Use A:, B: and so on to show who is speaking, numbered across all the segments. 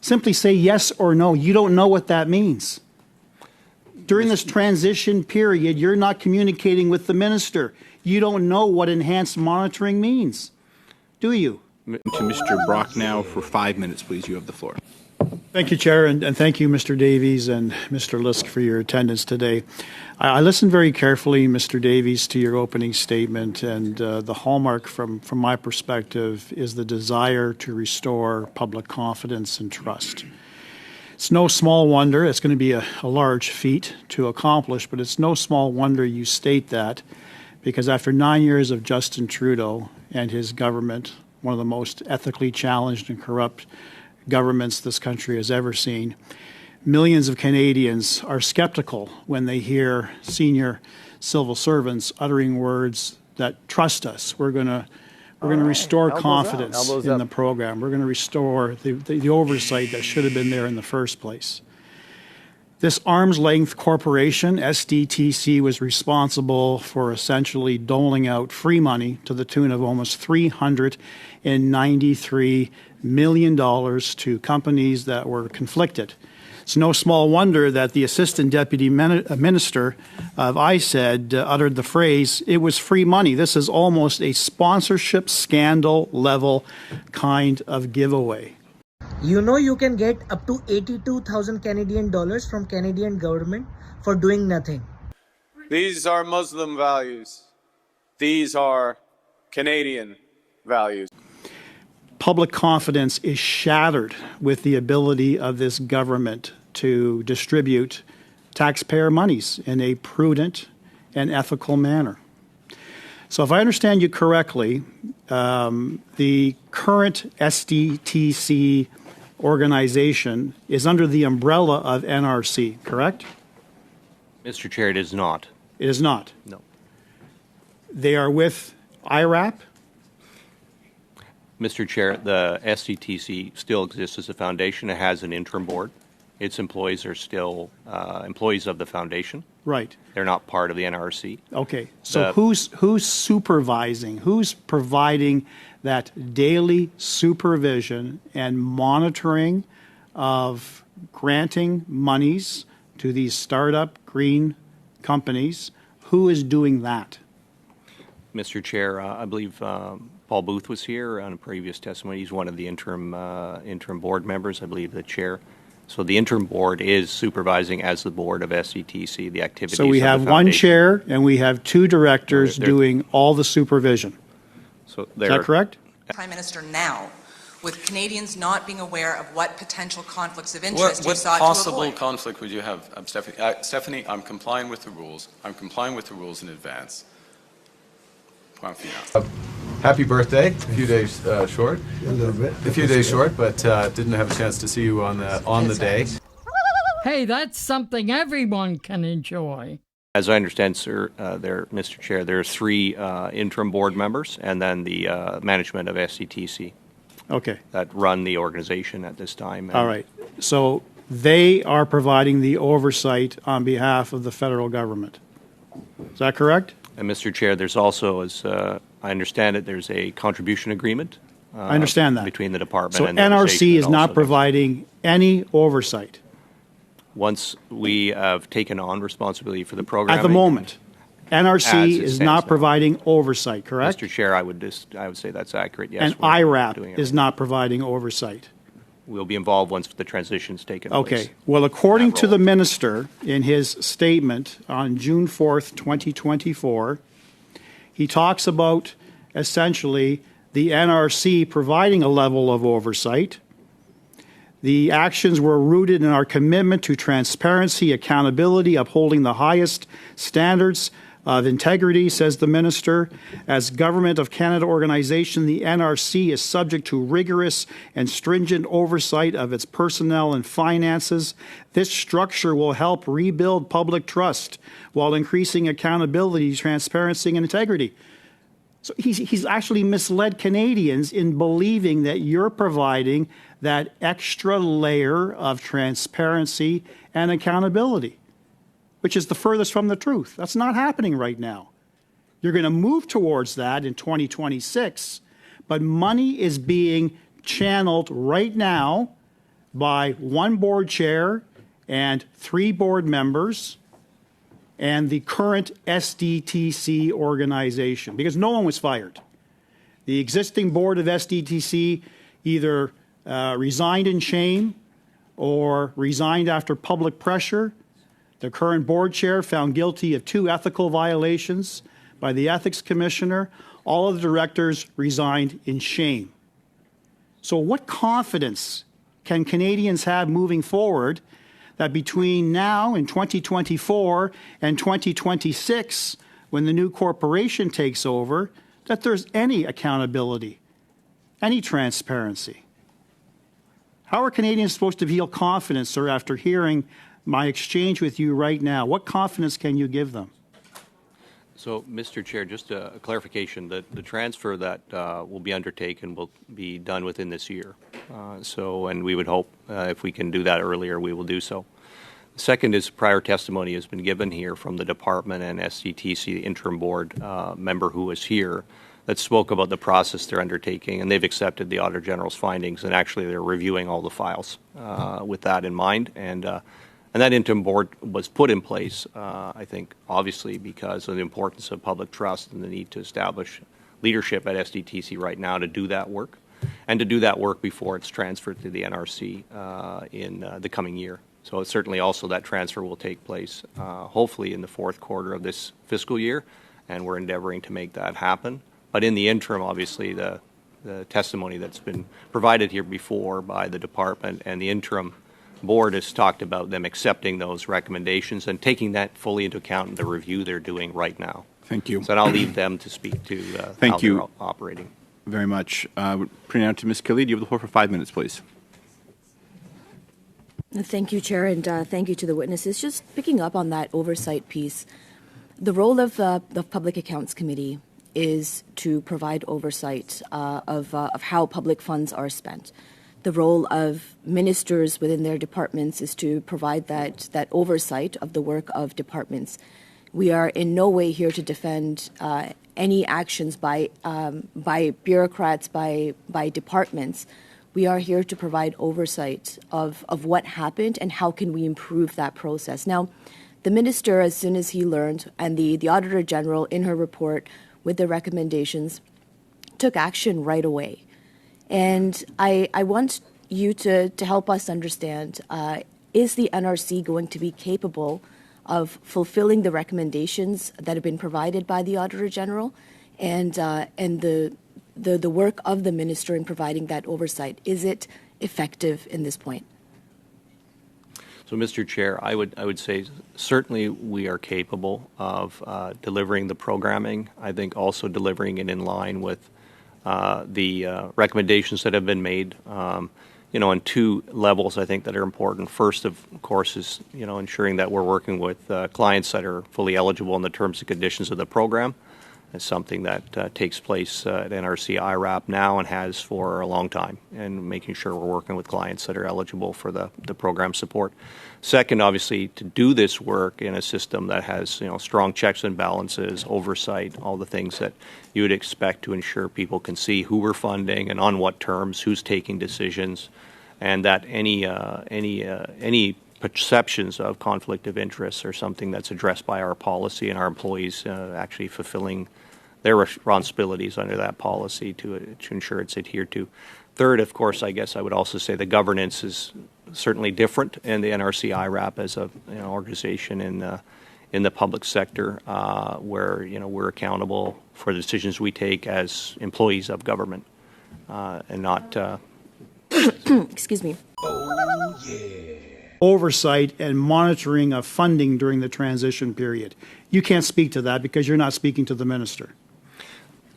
A: Simply say yes or no. You don't know what that means. During this transition period, you're not communicating with the minister. You don't know what enhanced monitoring means, do you?
B: To Mr. Brock now for 5 minutes, please. You have the floor.
A: Thank you, Chair, and thank you, Mr. Davies and Mr. Lisk, for your attendance today. I listened very carefully, Mr. Davies, to your opening statement, and the hallmark from my perspective is the desire to restore public confidence and trust. It's no small wonder, it's going to be a large feat to accomplish, but it's no small wonder you state that, because after 9 years of Justin Trudeau and his government, one of the most ethically challenged and corrupt governments this country has ever seen, millions of Canadians are skeptical when they hear senior civil servants uttering words that trust us. We're going to restore confidence in the program. We're going to restore the oversight that should have been there in the first place. This arm's length corporation, SDTC, was responsible for essentially doling out free money to the tune of almost $393 million to companies that were conflicted. It's no small wonder that the Assistant Deputy Minister of ISED uttered the phrase, "It was free money." This is almost a sponsorship scandal level kind of giveaway.
C: You know you can get up to 82,000 Canadian dollars from Canadian government for doing nothing.
D: These are Muslim values. These are Canadian values.
A: Public confidence is shattered with the ability of this government to distribute taxpayer monies in a prudent and ethical manner. So if I understand you correctly, the current SDTC organization is under the umbrella of NRC, correct?
E: Mr. Chair, it is not.
A: It is not?
E: No.
A: They are with IRAP?
E: Mr. Chair, the SDTC still exists as a foundation. It has an interim board. Its employees are still employees of the foundation.
A: Right.
E: They're not part of the NRC.
A: Okay. So who's supervising, who's providing that daily supervision and monitoring of granting monies to these startup green companies? Who is doing that?
E: Mr. Chair, I believe Paul Booth was here on a previous testimony. He's one of the interim board members, I believe the chair. So the interim board is supervising as the board of SDTC the activities.
A: So we have one chair and we have two directors doing all the supervision.
E: So
A: is that correct?
F: Prime Minister now, with Canadians not being aware of what potential conflicts of interest you sought to avoid. What possible
D: conflict would you have, Stephanie? Stephanie, I'm complying with the rules. I'm complying with the rules in advance.
G: Happy birthday! A few days short. A few days short, but didn't have a chance to see you on the day.
H: Hey, that's something everyone can enjoy.
E: As I understand, sir, Mr. Chair, there are three interim board members and then the management of SDTC.
A: Okay.
E: That run the organization at this time.
A: All right. So they are providing the oversight on behalf of the federal government. Is that correct?
E: And Mr. Chair, there's also, as I understand it, there's a contribution agreement.
A: I understand that.
E: Between the department
A: so
E: and the
A: NRC is not providing any oversight.
E: Once we have taken on responsibility for the program.
A: At the moment, NRC is not providing oversight, correct?
E: Mr. Chair, I would say that's accurate, yes.
A: And IRAP is not providing oversight.
E: We'll be involved once the transition's taken place.
A: Okay. Well, according to the minister in his statement on June 4th, 2024, he talks about essentially the NRC providing a level of oversight. The actions were rooted in our commitment to transparency, accountability, upholding the highest standards of integrity, says the minister. As Government of Canada organization, the NRC is subject to rigorous and stringent oversight of its personnel and finances. This structure will help rebuild public trust while increasing accountability, transparency, and integrity. So he's actually misled Canadians in believing that you're providing that extra layer of transparency and accountability, which is the furthest from the truth. That's not happening right now. You're going to move towards that in 2026, but money is being channeled right now by one board chair and 3 board members and the current SDTC organization, because no one was fired. The existing board of SDTC either resigned in shame or resigned after public pressure. The current board chair found guilty of 2 ethical violations by the ethics commissioner. All of the directors resigned in shame. So what confidence can Canadians have moving forward that between now and 2024 and 2026, when the new corporation takes over, that there's any accountability, any transparency? How are Canadians supposed to feel confidence, sir, after hearing my exchange with you right now? What confidence can you give them?
E: So, Mr. Chair, just a clarification that the transfer that will be undertaken will be done within this year. And we would hope if we can do that earlier, we will do so. The second is prior testimony has been given here from the department and SDTC, the interim board member who was here, that spoke about the process they're undertaking, and they've accepted the Auditor General's findings, and actually they're reviewing all the files with that in mind. And that interim board was put in place, I think, obviously because of the importance of public trust and the need to establish leadership at SDTC right now to do that work, and to do that work before it's transferred to the NRC in the coming year. So certainly also that transfer will take place hopefully in the 4th quarter of this fiscal year, and we're endeavoring to make that happen. But in the interim, obviously, the testimony that's been provided here before by the department and the interim board has talked about them accepting those recommendations and taking that fully into account in the review they're doing right now.
B: Thank you.
E: So I'll leave them to speak to how they're operating.
B: Very much. Putting out to Ms. Kelly. Do you have the floor for 5 minutes, please?
I: Thank you, Chair, and thank you to the witnesses. Just picking up on that oversight piece, the role of the Public Accounts Committee is to provide oversight of how public funds are spent. The role of ministers within their departments is to provide that oversight of the work of departments. We are in no way here to defend any actions by bureaucrats, by departments. We are here to provide oversight of what happened and how can we improve that process. Now, the minister, as soon as he learned, and the Auditor General in her report with the recommendations, took action right away. And I want you to help us understand, is the NRC going to be capable of fulfilling the recommendations that have been provided by the Auditor General and the work of the minister in providing that oversight? Is it effective in this point?
E: So, Mr. Chair, I would say certainly we are capable of delivering the programming. I think also delivering it in line with the recommendations that have been made, on 2 levels, I think, that are important. First, of course, is, ensuring that we're working with clients that are fully eligible in the terms and conditions of the program. It's something that takes place at NRC IRAP now and has for a long time, and making sure we're working with clients that are eligible for the program support. Second, obviously, to do this work in a system that has strong checks and balances, oversight, all the things that you would expect to ensure people can see who we're funding and on what terms, who's taking decisions, and that any perceptions of conflict of interest are something that's addressed by our policy and our employees actually fulfilling their responsibilities under that policy to ensure it's adhered to. Third, of course, I guess I would also say the governance is certainly different in the NRC IRAP as a organization in the public sector where we're accountable for the decisions we take as employees of government and not.
I: Excuse me.
A: Oversight and monitoring of funding during the transition period. You can't speak to that because you're not speaking to the minister.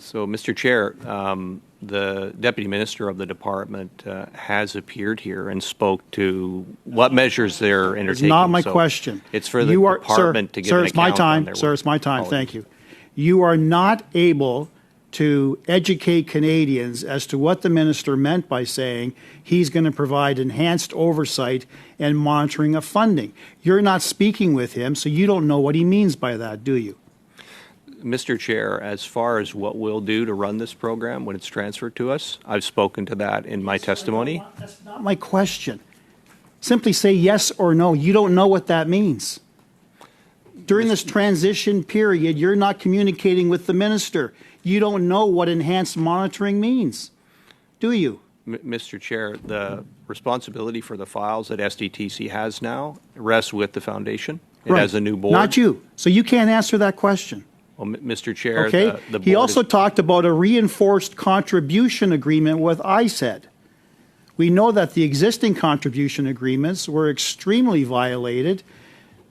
E: So, Mr. Chair, the Deputy Minister of the Department has appeared here and spoke to what measures they're undertaking.
A: It's not my question.
E: It's for the department to give an account on their work.
A: Sir, it's my time. Thank you. You are not able to educate Canadians as to what the minister meant by saying he's going to provide enhanced oversight and monitoring of funding. You're not speaking with him, so you don't know what he means by that, do you?
E: Mr. Chair, as far as what we'll do to run this program when it's transferred to us, I've spoken to that in my testimony.
A: That's not my question. Simply say yes or no. You don't know what that means. During this transition period, you're not communicating with the minister. You don't know what enhanced monitoring means, do you?
E: Mr. Chair, the responsibility for the files that SDTC has now rests with the foundation. It has a new board.
A: Not you. So you can't answer that question.
E: Well, Mr. Chair,
A: Okay.
E: the board
A: He also talked about a reinforced contribution agreement with ISED. We know that the existing contribution agreements were extremely violated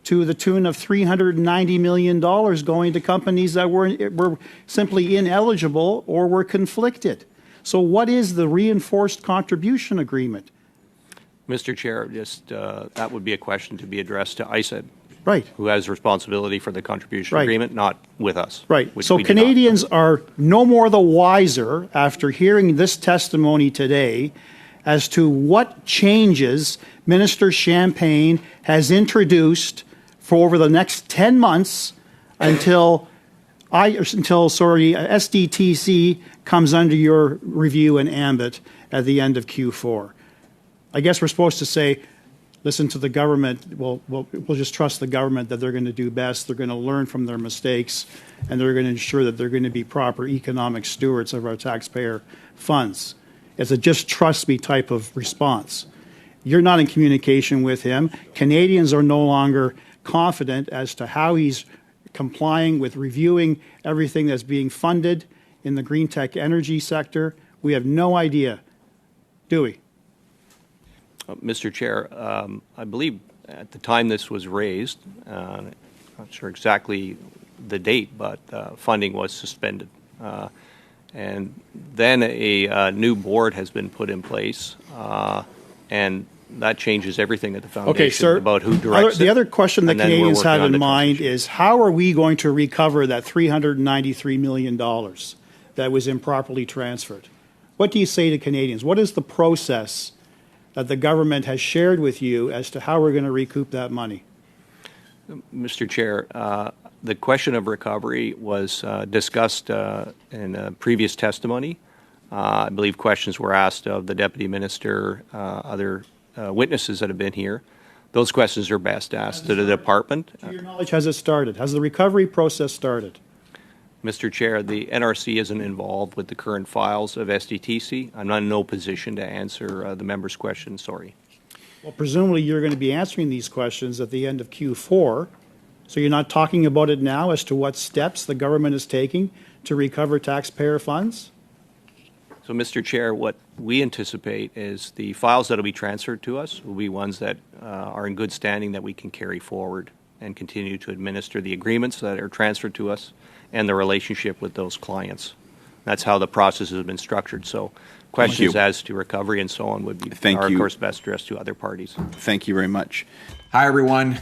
A: to the tune of $390 million going to companies that were simply ineligible or were conflicted. So what is the reinforced contribution agreement?
E: Mr. Chair, just that would be a question to be addressed to ISED.
A: Right.
E: Who has responsibility for the contribution
A: Right.
E: agreement, not with us.
A: Right.
E: which
A: So
E: we do not.
A: Canadians are no more the wiser after hearing this testimony today as to what changes Minister Champagne has introduced for over the next 10 months until SDTC comes under your review and ambit at the end of Q4. I guess we're supposed to say, listen to the government. We'll just trust the government that they're going to do best. They're going to learn from their mistakes, and they're going to ensure that they're going to be proper economic stewards of our taxpayer funds. It's a just trust me type of response. You're not in communication with him. Canadians are no longer confident as to how he's complying with reviewing everything that's being funded in the green tech energy sector. We have no idea, do we?
E: Mr. Chair, I believe at the time this was raised, not sure exactly the date, but funding was suspended. And then a new board has been put in place, and that changes everything at the foundation
A: Okay, sir.
E: about who directs
A: The
E: it.
A: other question that
E: And then we're
A: Canadians
E: working
A: have
E: on
A: in
E: the
A: mind
E: transition.
A: is how are we going to recover that $393 million that was improperly transferred? What do you say to Canadians? What is the process that the government has shared with you as to how we're going to recoup that money?
E: Mr. Chair, the question of recovery was discussed in a previous testimony. I believe questions were asked of the Deputy Minister, other witnesses that have been here. Those questions are best asked to the department.
A: To your knowledge, has it started? Has the recovery process started?
E: Mr. Chair, the NRC isn't involved with the current files of SDTC. I'm not in no position to answer the member's question, sorry.
A: Well, presumably you're going to be answering these questions at the end of Q4. So you're not talking about it now as to what steps the government is taking to recover taxpayer funds?
E: So, Mr. Chair, what we anticipate is the files that will be transferred to us will be ones that are in good standing that we can carry forward and continue to administer the agreements that are transferred to us and the relationship with those clients. That's how the process has been structured. So questions as to recovery and so on would be, of course, best addressed to other parties.
B: Thank you very much.
J: Hi, everyone.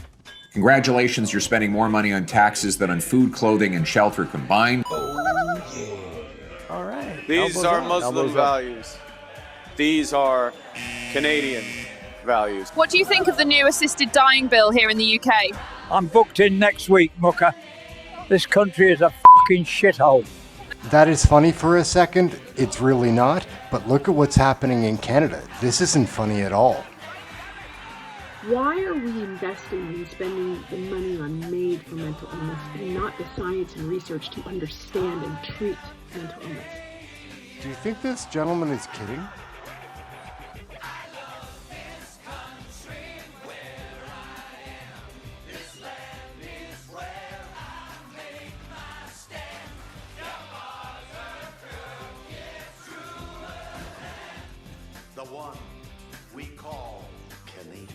J: Congratulations, you're spending more money on taxes than on food, clothing, and shelter combined.
A: All right.
K: These are Muslim values. These are Canadian values.
L: What do you think of the new assisted dying bill here in the UK?
M: I'm booked in next week, Mucker. This country is a fucking shithole.
N: That is funny for a second. It's really not. But look at what's happening in Canada. This isn't funny at all.
O: Why are we investing and spending the money on MAID for mental illness and not the science and research to understand and treat mental illness?
N: Do you think this gentleman is kidding?
P: The one we call Canadian.